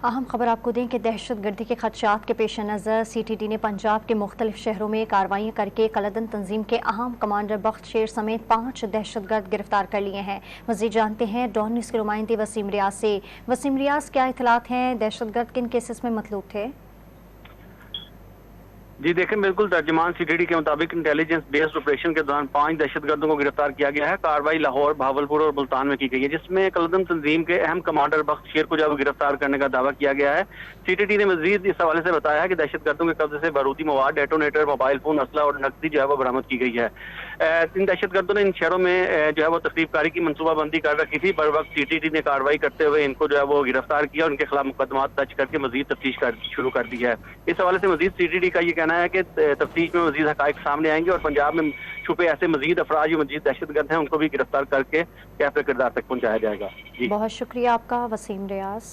अहम खबर आपको दें कि दहशतगर्दी के खदशात के पेश नज़र CTD ने पंजाब के मुख्तलिफ शहरों में कार्रवाइयाँ करके कलदन तंजीम के अहम कमांडर बख्त शेर समेत 5 दहशतगर्द गिरफ्तार कर लिए हैं। मज़ीद जानते हैं डॉन न्यूज़ के नुमाइंदे वसीम रियाज से। वसीम रियाज, क्या इत्तलात हैं? दहशतगर्द किन केसेस में मतलूब थे? जी देखें, बिल्कुल तर्जुमान CTD के मुताबिक इंटेलिजेंस बेस्ड ऑपरेशन के दौरान 5 दहशतगर्दों को गिरफ्तार किया गया है। कार्रवाई लाहौर, भावलपुर और मुल्तान में की गई है, जिसमें कलदम तंजीम के अहम कमांडर बख्त शेर को जब गिरफ्तार करने का दावा किया गया है। CTD ने मजीद इस हवाले से बताया है कि दहशतगर्दों के कब्जे से बारूदी मवाद, डेटोनेटर, मोबाइल फोन, असला और नकदी जो है वो बरामद की गई है। इन दहशतगर्दों ने इन शहरों में जो है वो तख्रीबकारी की मनसूबाबंदी कर रखी थी। बर वक्त CTD ने कार्रवाई करते हुए इनको जो है वो गिरफ्तार किया और उनके खिलाफ मुकदमा दर्ज करके मजीद तफ्तीश शुरू कर दी है। इस हवाले से मजीद CTD का ये कहना है कि तफ्तीश में मजीद हकाइक सामने आएंगे और पंजाब में छुपे ऐसे मजीद अफराज जो मजीद दहशतगर्द हैं उनको भी गिरफ्तार करके कैफ किरदार तक पहुंचाया जाएगा। जी, बहुत शुक्रिया आपका वसीम रियाज।